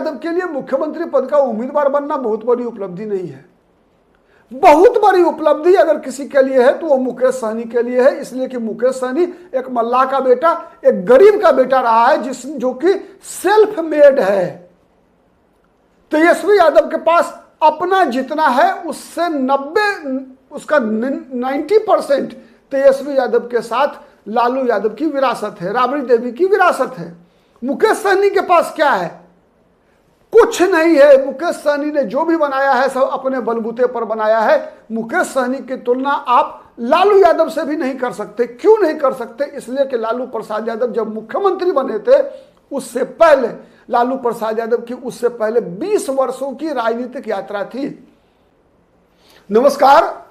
यादव के लिए मुख्यमंत्री पद का उम्मीदवार बनना बहुत बड़ी उपलब्धि नहीं है। बहुत बड़ी उपलब्धि अगर किसी के लिए है तो वो मुकेश सहनी के लिए है, इसलिए कि मुकेश सहनी एक मल्लाह का बेटा, एक गरीब का बेटा रहा है जो कि सेल्फ मेड है। तेजस्वी यादव के पास अपना जितना है उससे 90% तेजस्वी यादव के साथ लालू यादव की विरासत है, राबड़ी देवी की विरासत है। मुकेश सहनी के पास क्या है? कुछ नहीं है। मुकेश सहनी ने जो भी बनाया है सब अपने बलबूते पर बनाया है। मुकेश सहनी की तुलना आप लालू यादव से भी नहीं कर सकते। क्यों नहीं कर सकते? इसलिए कि लालू प्रसाद यादव जब मुख्यमंत्री बने थे उससे पहले लालू प्रसाद यादव की उससे पहले 20 वर्षों की राजनीतिक यात्रा थी। नमस्कार,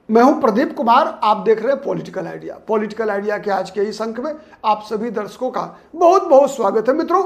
मैं हूं प्रदीप कुमार, आप देख रहे हैं पॉलिटिकल आइडिया। पॉलिटिकल आइडिया के आज के इस अंक में आप सभी दर्शकों का बहुत बहुत स्वागत है। मित्रों,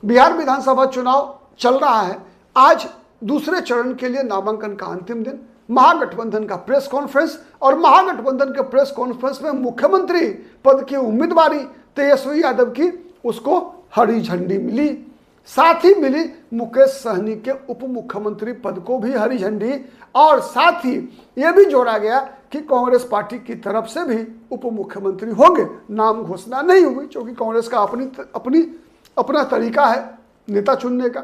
बिहार विधानसभा चुनाव चल रहा है। आज दूसरे चरण के लिए नामांकन का अंतिम दिन, महागठबंधन का प्रेस कॉन्फ्रेंस, और महागठबंधन के प्रेस कॉन्फ्रेंस में मुख्यमंत्री पद की उम्मीदवारी तेजस्वी यादव की उसको हरी झंडी मिली। साथ ही मिली मुकेश सहनी के उप मुख्यमंत्री पद को भी हरी झंडी, और साथ ही यह भी जोड़ा गया कि कांग्रेस पार्टी की तरफ से भी उप मुख्यमंत्री होंगे। नाम घोषणा नहीं हुई क्योंकि कांग्रेस का अपना तरीका है नेता चुनने का।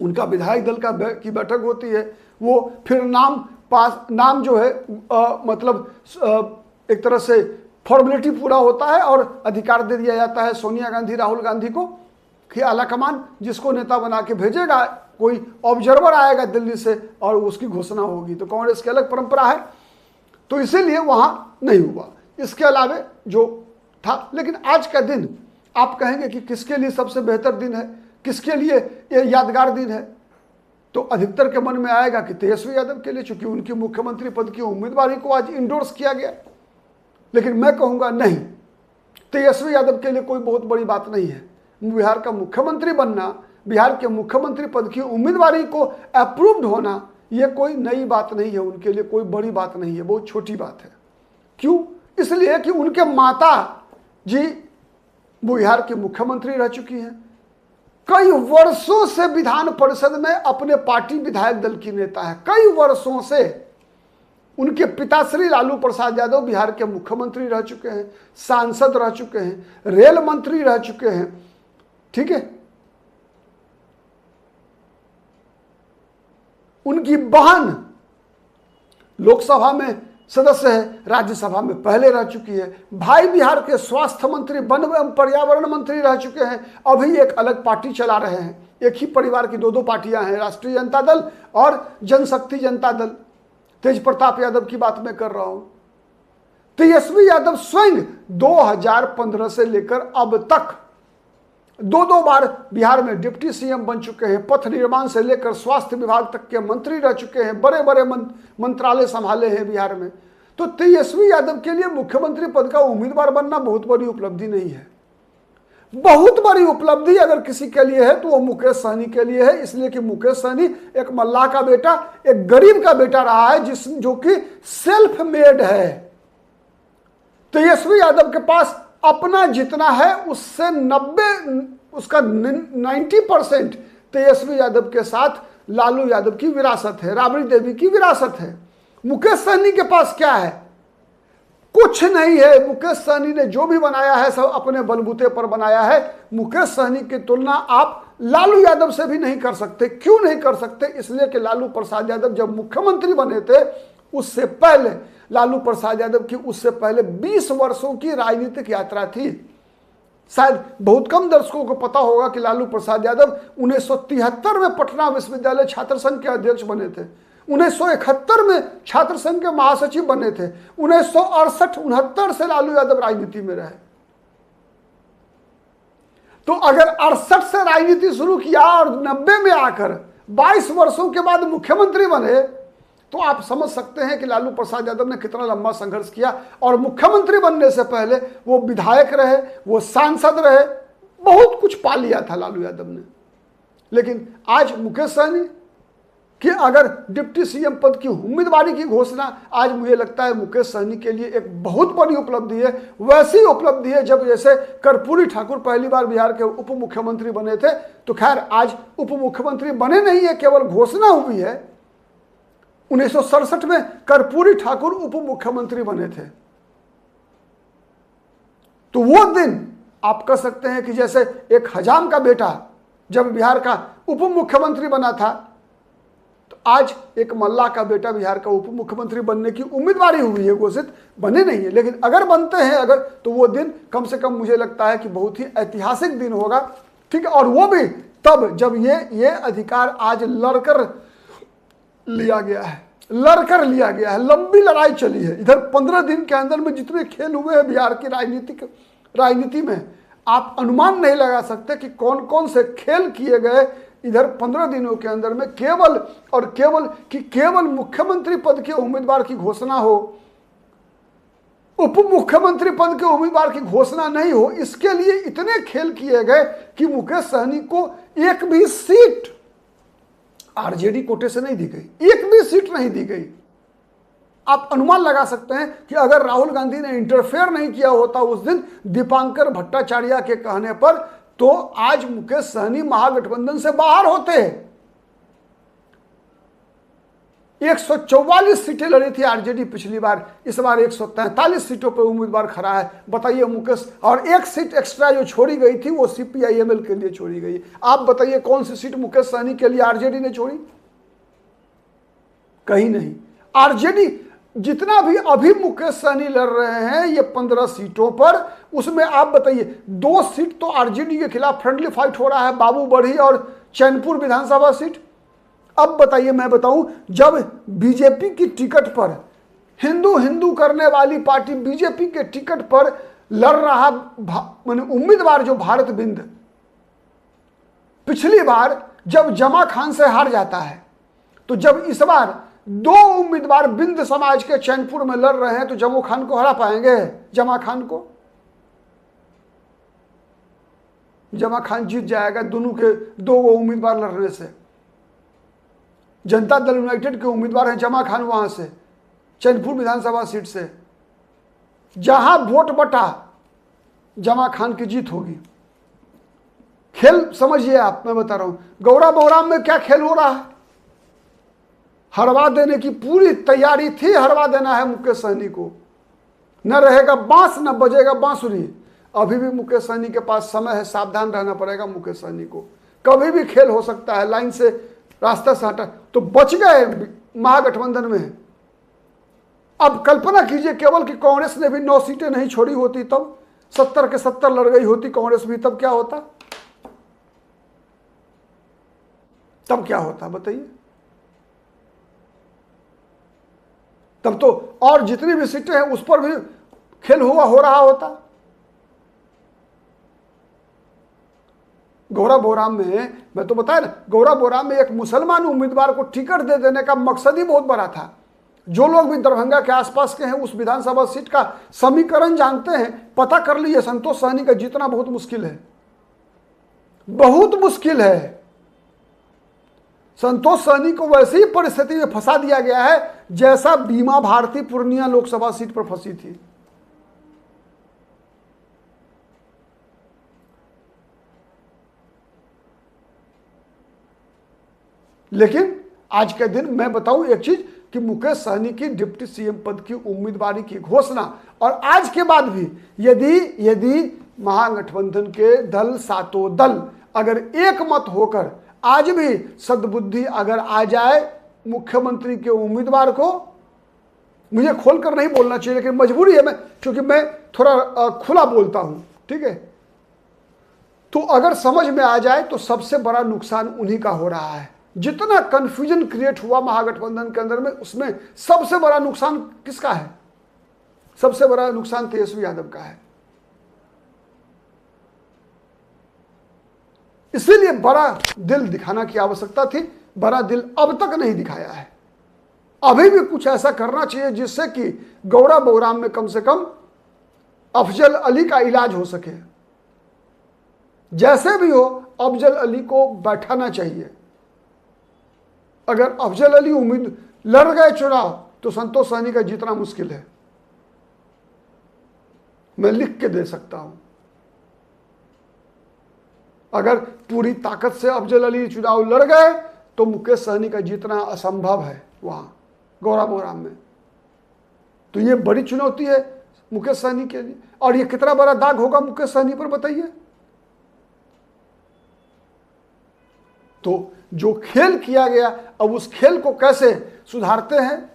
उनका विधायक दल की बैठक होती है, वो फिर नाम जो है एक तरह से फॉर्मेलिटी पूरा होता है और अधिकार दे दिया जाता है सोनिया गांधी, राहुल गांधी को कि आलाकमान जिसको नेता बना के भेजेगा, कोई ऑब्जर्वर आएगा दिल्ली से और उसकी घोषणा होगी। तो कांग्रेस की अलग परंपरा है, तो इसीलिए वहां नहीं हुआ। इसके अलावे जो था, लेकिन आज का दिन आप कहेंगे कि किसके लिए सबसे बेहतर दिन है, किसके लिए ये यादगार दिन है, तो अधिकतर के मन में आएगा कि तेजस्वी यादव के लिए, चूंकि उनकी मुख्यमंत्री पद की उम्मीदवारी को आज इंडोर्स किया गया। लेकिन मैं कहूंगा नहीं, तेजस्वी यादव के लिए कोई बहुत बड़ी बात नहीं है। बिहार का मुख्यमंत्री बनना, बिहार के मुख्यमंत्री पद की उम्मीदवारी को अप्रूव्ड होना, यह कोई नई बात नहीं है, उनके लिए कोई बड़ी बात नहीं है, बहुत छोटी बात है। क्यों? इसलिए कि उनके माता जी बिहार की मुख्यमंत्री रह चुकी हैं, कई वर्षों से विधान परिषद में अपने पार्टी विधायक दल की नेता है, कई वर्षों से। उनके पिताश्री लालू प्रसाद यादव बिहार के मुख्यमंत्री रह चुके हैं, सांसद रह चुके हैं, रेल मंत्री रह चुके हैं, ठीक है। उनकी बहन लोकसभा में सदस्य है, राज्यसभा में पहले रह चुकी है। भाई बिहार के स्वास्थ्य मंत्री, वन एवं पर्यावरण मंत्री रह चुके हैं, अभी एक अलग पार्टी चला रहे हैं। एक ही परिवार की दो पार्टियां हैं, राष्ट्रीय जनता दल और जनशक्ति जनता दल। तेज प्रताप यादव की बात मैं कर रहा हूं। तेजस्वी यादव स्वयं 2015 से लेकर अब तक दो बार बिहार में डिप्टी सीएम बन चुके हैं, पथ निर्माण से लेकर स्वास्थ्य विभाग तक के मंत्री रह चुके हैं, बड़े बड़े मंत्रालय संभाले हैं बिहार में। तो तेजस्वी यादव के लिए मुख्यमंत्री पद का उम्मीदवार बनना बहुत बड़ी उपलब्धि नहीं है। बहुत बड़ी उपलब्धि अगर किसी के लिए है तो वो मुकेश सहनी के लिए है, इसलिए कि मुकेश सहनी एक मल्लाह का बेटा, एक गरीब का बेटा रहा है जो कि सेल्फ मेड है। तेजस्वी यादव के पास अपना जितना है उससे 90% तेजस्वी यादव के साथ लालू यादव की विरासत है, राबड़ी देवी की विरासत है। मुकेश सहनी के पास क्या है? कुछ नहीं है। मुकेश सहनी ने जो भी बनाया है सब अपने बलबूते पर बनाया है। मुकेश सहनी की तुलना आप लालू यादव से भी नहीं कर सकते। क्यों नहीं कर सकते? इसलिए कि लालू प्रसाद यादव जब मुख्यमंत्री बने थे उससे पहले लालू प्रसाद यादव की उससे पहले 20 वर्षों की राजनीतिक यात्रा थी। शायद बहुत कम दर्शकों को पता होगा कि लालू प्रसाद यादव 1973 में पटना विश्वविद्यालय छात्र संघ के अध्यक्ष बने थे, 1971 में छात्र संघ के महासचिव बने थे, 1968-69 से लालू यादव राजनीति में रहे। तो अगर 68 से राजनीति शुरू किया और 90 में आकर 22 वर्षों के बाद मुख्यमंत्री बने, तो आप समझ सकते हैं कि लालू प्रसाद यादव ने कितना लंबा संघर्ष किया। और मुख्यमंत्री बनने से पहले वो विधायक रहे, वो सांसद रहे, बहुत कुछ पा लिया था लालू यादव ने। लेकिन आज मुकेश सहनी कि अगर डिप्टी सीएम पद की उम्मीदवारी की घोषणा आज मुझे लगता है मुकेश सहनी के लिए एक बहुत बड़ी उपलब्धि है। वैसी उपलब्धि है जब जैसे कर्पूरी ठाकुर पहली बार बिहार के उप मुख्यमंत्री बने थे, तो खैर आज उप मुख्यमंत्री बने नहीं है, केवल घोषणा हुई है। 1967 में कर्पूरी ठाकुर उप मुख्यमंत्री बने थे। तो वो दिन आप कह सकते हैं कि जैसे एक हजाम का बेटा जब बिहार का उप मुख्यमंत्री बना था, तो आज एक मल्ला का बेटा बिहार का उप मुख्यमंत्री बनने की उम्मीदवारी हुई है, घोषित बने नहीं है, लेकिन अगर बनते हैं अगर, तो वो दिन कम से कम मुझे लगता है कि बहुत ही ऐतिहासिक दिन होगा। ठीक है, और वो भी तब जब ये अधिकार आज लड़कर लिया गया है, लड़कर लिया गया है। लंबी लड़ाई चली है इधर 15 दिन के अंदर में जितने खेल हुए हैं बिहार की राजनीति में, आप अनुमान नहीं लगा सकते कि कौन कौन से खेल किए गए इधर 15 दिनों के अंदर में। केवल मुख्यमंत्री पद के उम्मीदवार की घोषणा हो, उप मुख्यमंत्री पद के उम्मीदवार की घोषणा नहीं हो, इसके लिए इतने खेल किए गए कि मुकेश सहनी को एक भी सीट आरजेडी कोटे से नहीं दी गई, एक भी सीट नहीं दी गई। आप अनुमान लगा सकते हैं कि अगर राहुल गांधी ने इंटरफेयर नहीं किया होता उस दिन दीपांकर भट्टाचार्य के कहने पर, तो आज मुकेश सहनी महागठबंधन से बाहर होते। 144 सीटें लड़ी थी आरजेडी पिछली बार, इस बार 143 सीटों पर उम्मीदवार खड़ा है। बताइए मुकेश, और एक सीट एक्स्ट्रा जो छोड़ी गई थी वो सीपीआईएमएल के लिए छोड़ी गई। आप बताइए कौन सी सीट मुकेश सहनी के लिए आरजेडी ने छोड़ी? कहीं नहीं। आरजेडी जितना भी अभी मुकेश सहनी लड़ रहे हैं ये 15 सीटों पर, उसमें आप बताइए 2 सीट तो आरजेडी के खिलाफ फ्रेंडली फाइट हो रहा है, बाबू बढ़ी और चैनपुर विधानसभा सीट। अब बताइए, मैं बताऊं, जब बीजेपी की टिकट पर हिंदू करने वाली पार्टी बीजेपी के टिकट पर लड़ रहा उम्मीदवार जो भारत बिंद, पिछली बार जब जमा खान से हार जाता है, तो जब इस बार 2 उम्मीदवार बिंद समाज के चैनपुर में लड़ रहे हैं, तो जमो खान को हरा पाएंगे? जमा खान को, जमा खान जीत जाएगा दोनों के 2 उम्मीदवार लड़ने से। जनता दल यूनाइटेड के उम्मीदवार हैं जमा खान, वहां से चैनपुर विधानसभा सीट से, जहां वोट बटा जमा खान की जीत होगी। खेल समझिए आप, मैं बता रहा हूं गौरा बौराम में क्या खेल हो रहा है। हरवा देने की पूरी तैयारी थी, हरवा देना है मुकेश सहनी को, न रहेगा बांस न बजेगा बांसुरी। अभी भी मुकेश सहनी के पास समय है, सावधान रहना पड़ेगा मुकेश सहनी को, कभी भी खेल हो सकता है। लाइन से रास्ता से हटा तो बच गए महागठबंधन में। अब कल्पना कीजिए केवल कि कांग्रेस ने भी 9 सीटें नहीं छोड़ी होती, तब 70 के 70 लड़ गई होती कांग्रेस भी, तब क्या होता? तब क्या होता बताइए? तब तो और जितनी भी सीटें हैं उस पर भी खेल हो रहा होता। गौरा बोराम में, मैं तो बताया ना, गौरा बोराम में एक मुसलमान उम्मीदवार को टिकट दे देने का मकसद ही बहुत बड़ा था। जो लोग भी दरभंगा के आसपास के हैं उस विधानसभा सीट का समीकरण जानते हैं, पता कर लीजिए, संतोष सहनी का जीतना बहुत मुश्किल है, बहुत मुश्किल है। संतोष सहनी को वैसी ही परिस्थिति में फंसा दिया गया है जैसा बीमा भारती पूर्णिया लोकसभा सीट पर फंसी थी। लेकिन आज के दिन मैं बताऊं एक चीज कि मुकेश सहनी की डिप्टी सीएम पद की उम्मीदवारी की घोषणा, और आज के बाद भी यदि महागठबंधन के दल, 7 दल अगर एक मत होकर आज भी सद्बुद्धि अगर आ जाए मुख्यमंत्री के उम्मीदवार को, मुझे खोलकर नहीं बोलना चाहिए लेकिन मजबूरी है, मैं क्योंकि मैं थोड़ा खुला बोलता हूं, ठीक है, तो अगर समझ में आ जाए तो सबसे बड़ा नुकसान उन्हीं का हो रहा है। जितना कंफ्यूजन क्रिएट हुआ महागठबंधन के अंदर में, उसमें सबसे बड़ा नुकसान किसका है? सबसे बड़ा नुकसान तेजस्वी यादव का है। इसीलिए बड़ा दिल दिखाना की आवश्यकता थी, बड़ा दिल अब तक नहीं दिखाया है। अभी भी कुछ ऐसा करना चाहिए जिससे कि गौरा बौराम में कम से कम अफजल अली का इलाज हो सके। जैसे भी हो अफजल अली को बैठाना चाहिए, अगर अफजल अली उम्मीद लड़ गए चुनाव तो संतोष सहनी का जीतना मुश्किल है, मैं लिख के दे सकता हूं। अगर पूरी ताकत से अफजल अली चुनाव लड़ गए तो मुकेश सहनी का जीतना असंभव है वहां गौराबोराम में। तो ये बड़ी चुनौती है मुकेश सहनी के लिए, और ये कितना बड़ा दाग होगा मुकेश सहनी पर बताइए। तो जो खेल किया गया, अब उस खेल को कैसे सुधारते हैं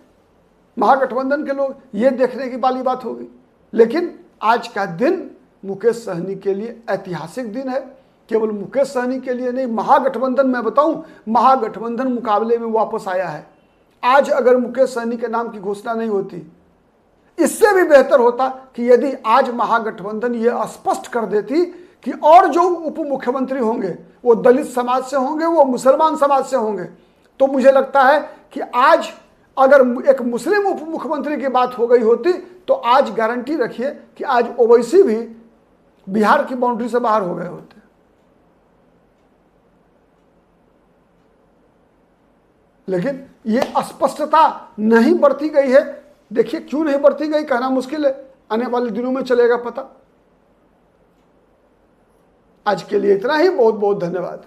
महागठबंधन के लोग, ये देखने की वाली बात होगी। लेकिन आज का दिन मुकेश सहनी के लिए ऐतिहासिक दिन है। केवल मुकेश सहनी के लिए नहीं, महागठबंधन, मैं बताऊं, महागठबंधन मुकाबले में वापस आया है। आज अगर मुकेश सहनी के नाम की घोषणा नहीं होती, इससे भी बेहतर होता कि यदि आज महागठबंधन ये स्पष्ट कर देती कि और जो उप मुख्यमंत्री होंगे वो दलित समाज से होंगे, वो मुसलमान समाज से होंगे। तो मुझे लगता है कि आज अगर एक मुस्लिम उप मुख्यमंत्री की बात हो गई होती तो आज गारंटी रखिए कि आज ओवैसी भी बिहार की बाउंड्री से बाहर हो गए होते। लेकिन ये अस्पष्टता नहीं बरती गई है। देखिए क्यों नहीं बरती गई, कहना मुश्किल है, आने वाले दिनों में चलेगा पता। आज के लिए इतना ही, बहुत बहुत धन्यवाद।